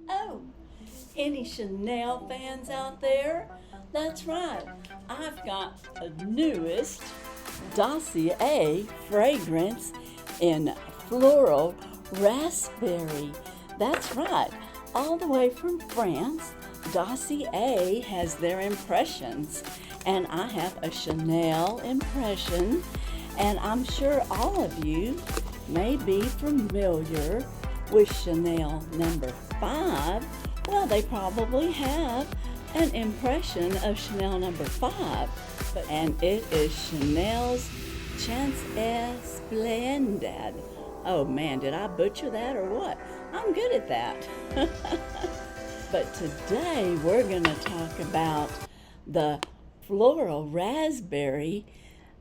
Oh, any Chanel fans out there? That's right. I've got the newest Dossier fragrance in Floral Raspberry. That's right. All the way from France, Dossier has their impressions, and I have a Chanel impression, and I'm sure all of you may be familiar with Chanel number 5. Well, they probably have an impression of Chanel number 5, and it is Chanel's Chance Splendid. Oh man, did I butcher that or what? I'm good at that. But today we're going to talk about the Floral Raspberry,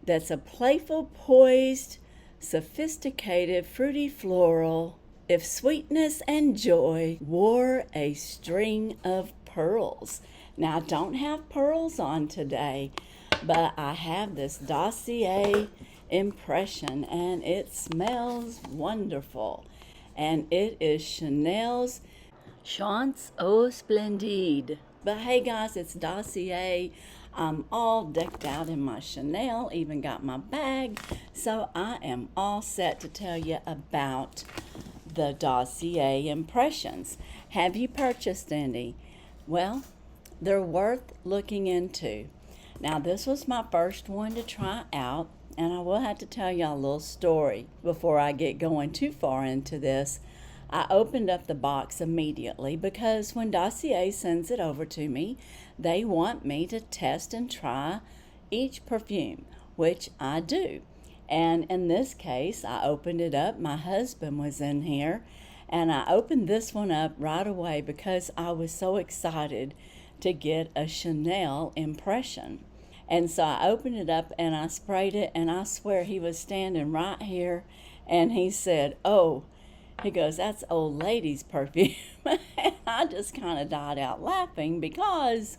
that's a playful, poised, sophisticated, fruity floral. If sweetness and joy wore a string of pearls. Now, I don't have pearls on today, but I have this Dossier impression, and it smells wonderful. And it is Chanel's Chance au Splendide. But hey guys, it's Dossier. I'm all decked out in my Chanel, even got my bag. So I am all set to tell you about the Dossier impressions. Have you purchased any? Well, they're worth looking into. Now, this was my first one to try out, and I will have to tell you a little story before I get going too far into this. I opened up the box immediately because when Dossier sends it over to me, they want me to test and try each perfume, which I do. And in this case, I opened it up. My husband was in here, and I opened this one up right away because I was so excited to get a Chanel impression. And so I opened it up and I sprayed it, and I swear he was standing right here, and he said, "Oh," he goes, "that's old lady's perfume." And I just kind of died out laughing because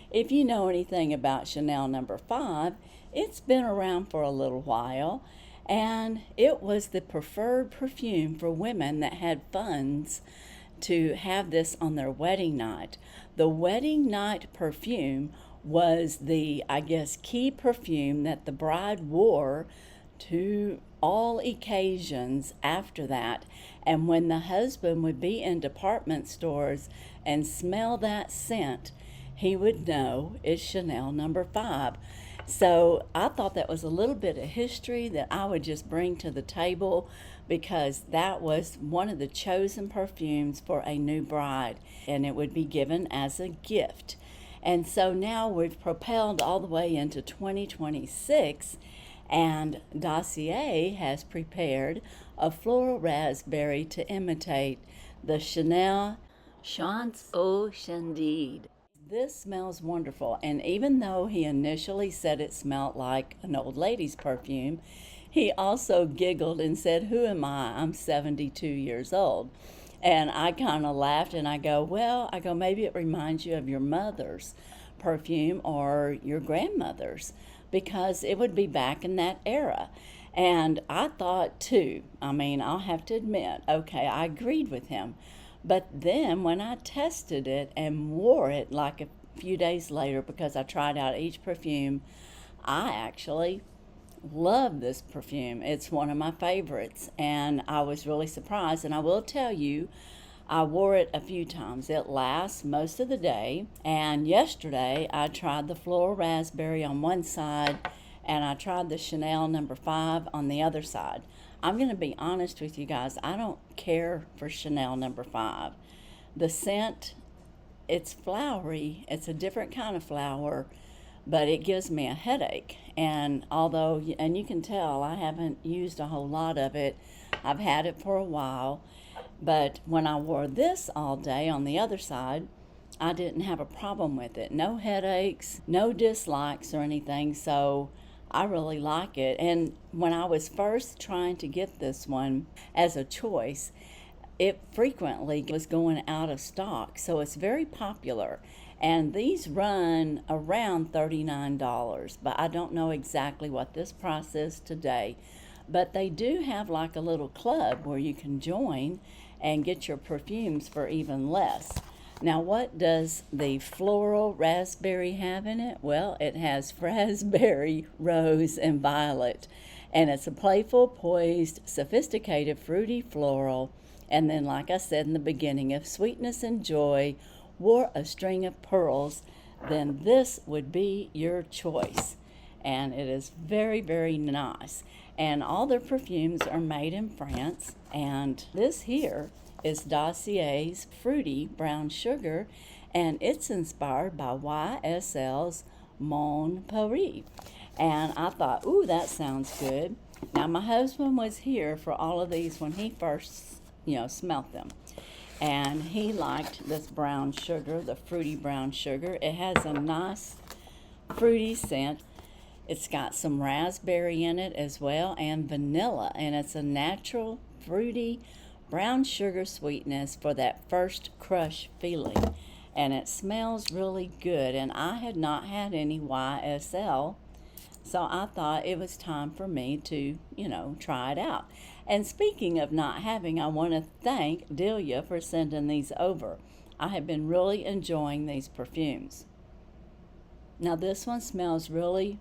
if you know anything about Chanel number 5, it's been around for a little while, and it was the preferred perfume for women that had funds to have this on their wedding night. The wedding night perfume was the, I guess, key perfume that the bride wore to all occasions after that. And when the husband would be in department stores and smell that scent, he would know it's Chanel number 5. So I thought that was a little bit of history that I would just bring to the table because that was one of the chosen perfumes for a new bride, and it would be given as a gift. And so now we've propelled all the way into 2026, and Dossier has prepared a floral raspberry to imitate the Chanel Chance au Candide. This smells wonderful, and even though he initially said it smelled like an old lady's perfume, he also giggled and said, "Who am I? I'm 72 years old." And I kind of laughed and I go, "Well," I go, "maybe it reminds you of your mother's perfume or your grandmother's because it would be back in that era." And I thought too, I mean, I'll have to admit, okay, I agreed with him. But then when I tested it and wore it like a few days later, because I tried out each perfume, I actually love this perfume. It's one of my favorites, and I was really surprised. And I will tell you, I wore it a few times. It lasts most of the day. And yesterday, I tried the Floral Raspberry on one side, and I tried the Chanel number 5 on the other side. I'm going to be honest with you guys. I don't care for Chanel number 5. The scent, it's flowery. It's a different kind of flower, but it gives me a headache. And although, and you can tell I haven't used a whole lot of it, I've had it for a while. But when I wore this all day on the other side, I didn't have a problem with it. No headaches, no dislikes or anything. So I really like it. And when I was first trying to get this one as a choice, it frequently was going out of stock. So it's very popular. And these run around $39, but I don't know exactly what this price is today. But they do have like a little club where you can join, and get your perfumes for even less. Now, what does the Floral Raspberry have in it? Well, it has raspberry, rose, and violet. And it's a playful, poised, sophisticated, fruity floral. And then, like I said in the beginning, if sweetness and joy wore a string of pearls, then this would be your choice. And it is very, very nice. And all their perfumes are made in France. And this here is Dossier's Fruity Brown Sugar, and it's inspired by YSL's Mon Paris. And I thought, ooh, that sounds good. Now, my husband was here for all of these when he first, smelt them. And he liked this brown sugar, the fruity brown sugar. It has a nice fruity scent. It's got some raspberry in it as well, and vanilla, and it's a natural fruity brown sugar sweetness for that first crush feeling. And it smells really good, and I had not had any YSL, so I thought it was time for me to, try it out. And speaking of not having, I want to thank Delia for sending these over. I have been really enjoying these perfumes. Now, this one smells really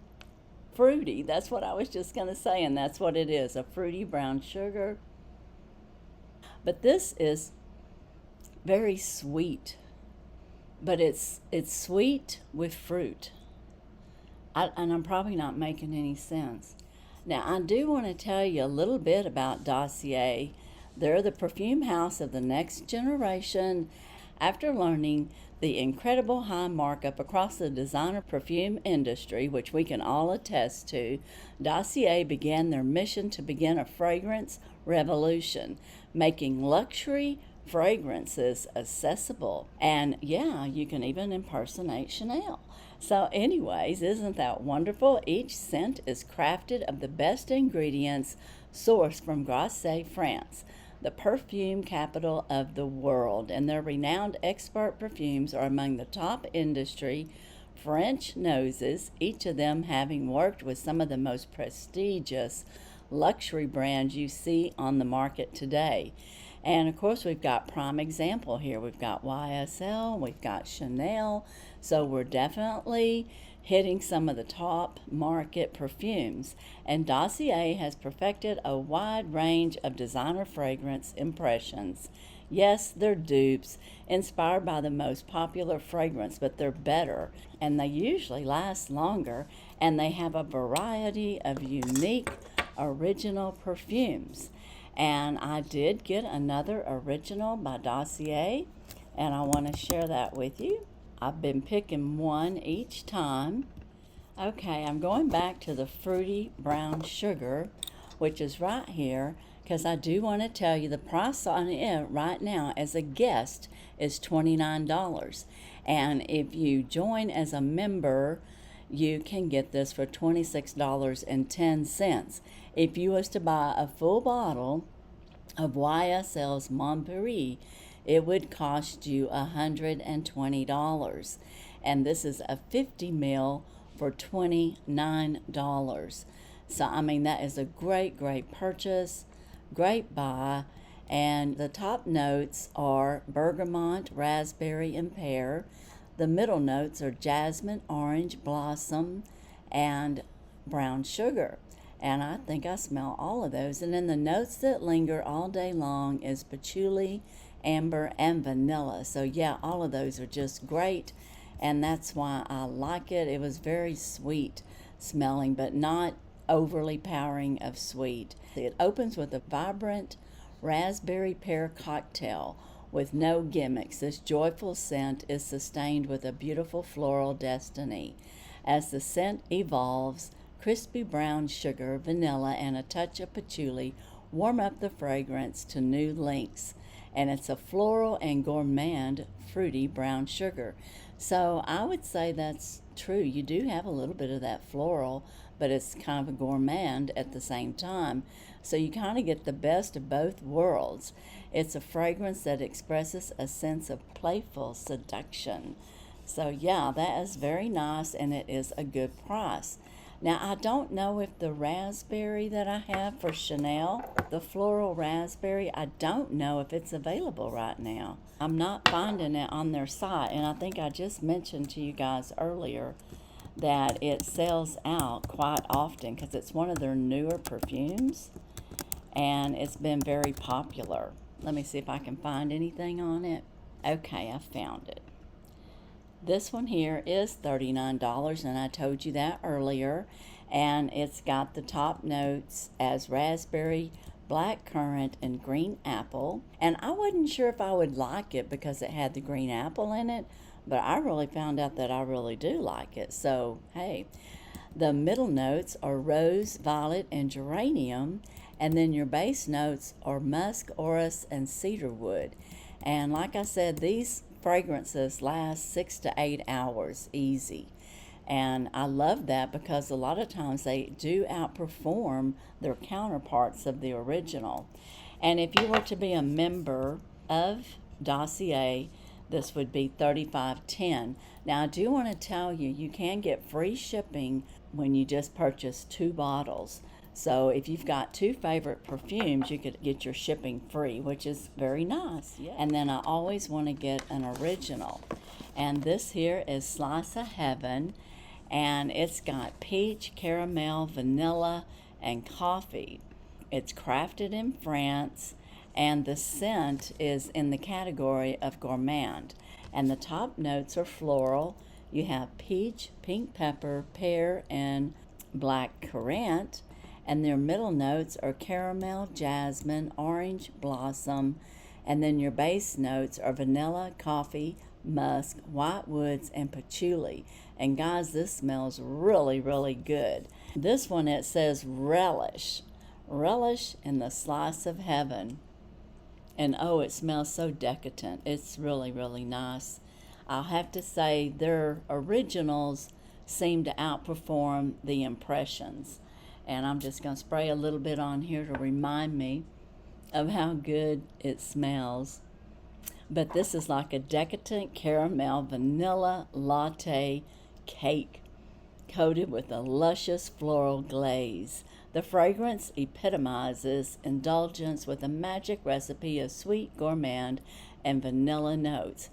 fruity. That's what I was just going to say, and that's what it is, a fruity brown sugar. But this is very sweet, but it's sweet with fruit. And I'm probably not making any sense. Now, I do want to tell you a little bit about Dossier. They're the perfume house of the next generation. After learning the incredible high markup across the designer perfume industry, which we can all attest to, Dossier began their mission to begin a fragrance revolution, making luxury fragrances accessible. And yeah, you can even impersonate Chanel. So anyways, isn't that wonderful? Each scent is crafted of the best ingredients sourced from Grasse, France, the perfume capital of the world. And their renowned expert perfumes are among the top industry French noses, each of them having worked with some of the most prestigious luxury brands you see on the market today. And of course, we've got prime example here. We've got YSL, we've got Chanel. So we're definitely hitting some of the top market perfumes. And Dossier has perfected a wide range of designer fragrance impressions. Yes, they're dupes, inspired by the most popular fragrance, but they're better, and they usually last longer, and they have a variety of unique original perfumes. And I did get another original by Dossier, and I want to share that with you. I've been picking one each time. Okay, I'm going back to the Fruity Brown Sugar, which is right here, because I do want to tell you the price on it right now as a guest is $29. And if you join as a member, you can get this for $26.10. If you was to buy a full bottle of YSL's Mon Paris, it would cost you $120. And this is a 50 ml for $29. So, I mean, that is a great, great purchase, great buy. And the top notes are bergamot, raspberry, and pear. The middle notes are jasmine, orange, blossom, and brown sugar. And I think I smell all of those. And then the notes that linger all day long is patchouli, amber, and vanilla. So yeah, all of those are just great. And that's why I like it. It was very sweet smelling, but not overly powering of sweet. It opens with a vibrant raspberry pear cocktail with no gimmicks. This joyful scent is sustained with a beautiful floral destiny. As the scent evolves, crispy brown sugar, vanilla, and a touch of patchouli warm up the fragrance to new lengths. And it's a floral and gourmand fruity brown sugar. So I would say that's true. You do have a little bit of that floral, but it's kind of a gourmand at the same time. So you kind of get the best of both worlds. It's a fragrance that expresses a sense of playful seduction. So yeah, that is very nice, and it is a good price. Now, I don't know if the raspberry that I have for Chanel, the Floral Raspberry, I don't know if it's available right now. I'm not finding it on their site, and I think I just mentioned to you guys earlier that it sells out quite often because it's one of their newer perfumes, and it's been very popular. Let me see if I can find anything on it. Okay, I found it. This one here is $39, and I told you that earlier. And it's got the top notes as raspberry, black currant, and green apple. And I wasn't sure if I would like it because it had the green apple in it, but I really found out that I really do like it. So, hey, the middle notes are rose, violet, and geranium. And then your base notes are musk, orris, and cedarwood. And like I said, these fragrances last 6 to 8 hours easy. And I love that because a lot of times they do outperform their counterparts of the original. And if you were to be a member of Dossier, this would be $35.10. Now, I do want to tell you, you can get free shipping when you just purchase 2 bottles. So if you've got 2 favorite perfumes, you could get your shipping free, which is very nice. Yeah. And then I always want to get an original. And this here is Slice of Heaven, and it's got peach, caramel, vanilla, and coffee. It's crafted in France, and the scent is in the category of gourmand. And the top notes are floral. You have peach, pink pepper, pear, and black currant. And their middle notes are caramel, jasmine, orange blossom, and then your base notes are vanilla, coffee, musk, white woods, and patchouli. And guys, this smells really, really good. This one, it says relish. Relish in the Slice of Heaven. And oh, it smells so decadent. It's really, really nice. I'll have to say their originals seem to outperform the impressions. And I'm just going to spray a little bit on here to remind me of how good it smells. But this is like a decadent caramel vanilla latte cake coated with a luscious floral glaze. The fragrance epitomizes indulgence with a magic recipe of sweet gourmand and vanilla notes.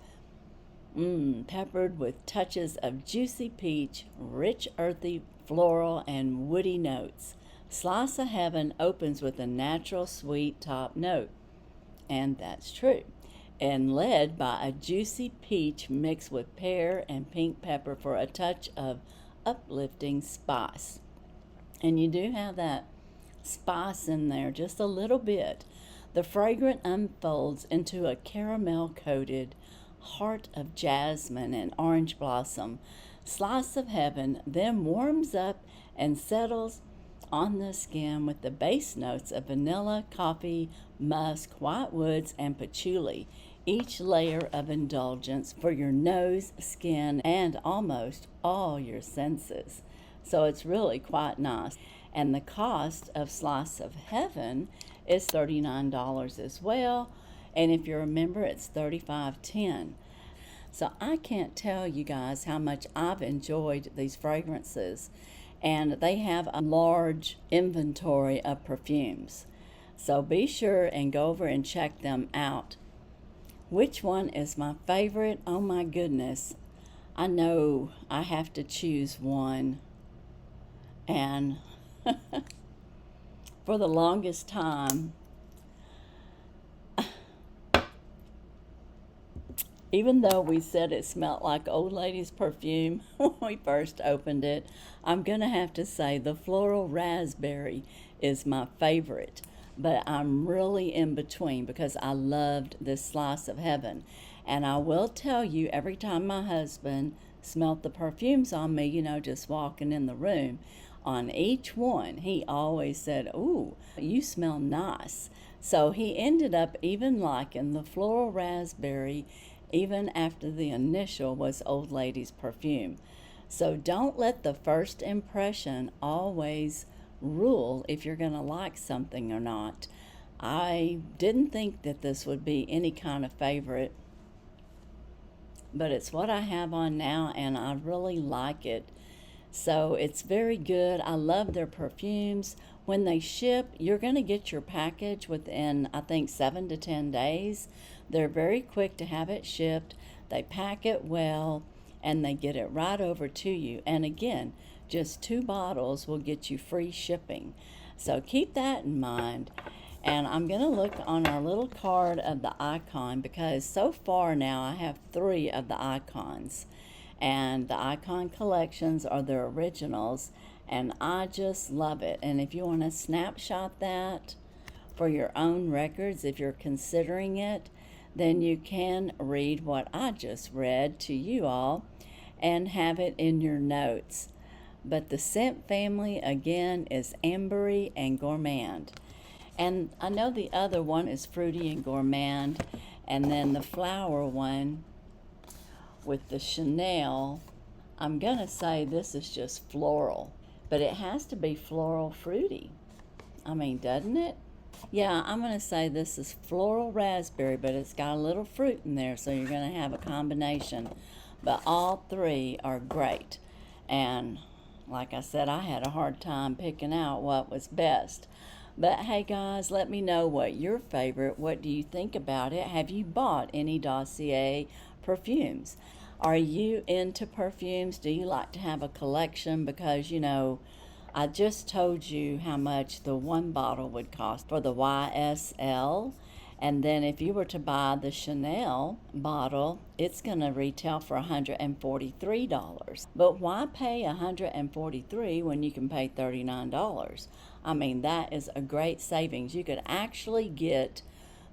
Peppered with touches of juicy peach, rich earthy floral, and woody notes. Slice of Heaven opens with a natural sweet top note. And that's true. And led by a juicy peach mixed with pear and pink pepper for a touch of uplifting spice. And you do have that spice in there, just a little bit. The fragrance unfolds into a caramel-coated heart of jasmine and orange blossom. Slice of Heaven then warms up and settles on the skin with the base notes of vanilla, coffee, musk, white woods, and patchouli, each layer of indulgence for your nose, skin, and almost all your senses. So it's really quite nice. And the cost of Slice of Heaven is $39 as well. And if you're a member, it's $35.10. So I can't tell you guys how much I've enjoyed these fragrances. And they have a large inventory of perfumes. So be sure and go over and check them out. Which one is my favorite? Oh my goodness. I know I have to choose one. And for the longest time, even though we said it smelled like old lady's perfume when we first opened it, I'm going to have to say the Floral Raspberry is my favorite. But I'm really in between because I loved this Slice of Heaven. And I will tell you, every time my husband smelled the perfumes on me, you know, just walking in the room, on each one, he always said, "Ooh, you smell nice." So he ended up even liking the Floral Raspberry even after the initial was old lady's perfume. So don't let the first impression always rule if you're going to like something or not. I didn't think that this would be any kind of favorite, but it's what I have on now, and I really like it. So it's very good. I love their perfumes. When they ship, you're going to get your package within, I think, 7 to 10 days. They're very quick to have it shipped. They pack it well, and they get it right over to you. And again, just 2 bottles will get you free shipping. So keep that in mind. And I'm going to look on our little card of the icon, because so far now I have 3 of the icons. And the icon collections are the originals, and I just love it. And if you want to snapshot that for your own records, if you're considering it, then you can read what I just read to you all and have it in your notes. But the scent family, again, is ambery and gourmand. And I know the other one is fruity and gourmand, and then the flower one with the Chanel, I'm gonna say this is just floral, but it has to be floral fruity. I mean, doesn't it? Yeah, I'm gonna say this is floral raspberry, but it's got a little fruit in there, so you're gonna have a combination. But all 3 are great. And like I said, I had a hard time picking out what was best. But hey guys, let me know what your favorite, what do you think about it? Have you bought any Dossier perfumes? Are you into perfumes? Do you like to have a collection? Because, you know, I just told you how much the 1 bottle would cost for the YSL. And then if you were to buy the Chanel bottle, it's going to retail for $143. But why pay $143 when you can pay $39? I mean, that is a great savings. You could actually get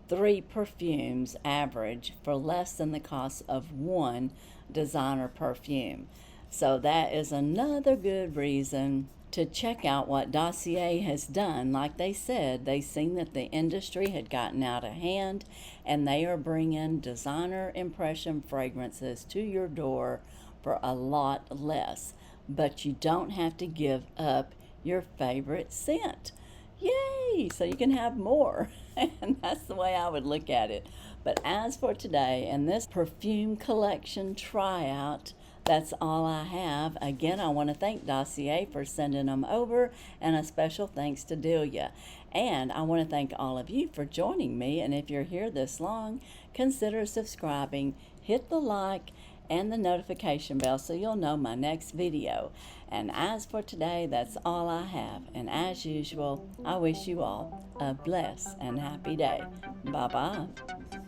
3 perfumes average for less than the cost of 1 designer perfume. So that is another good reason to check out what Dossier has done. Like they said, they've seen that the industry had gotten out of hand, and they are bringing designer impression fragrances to your door for a lot less. But you don't have to give up your favorite scent. Yay! So you can have more. And that's the way I would look at it. But as for today and this perfume collection tryout, that's all I have. Again, I want to thank Dossier for sending them over, and a special thanks to Delia. And I want to thank all of you for joining me. And if you're here this long, consider subscribing, hit the like and the notification bell so you'll know my next video. And as for today, that's all I have. And as usual, I wish you all a blessed and happy day. Bye-bye.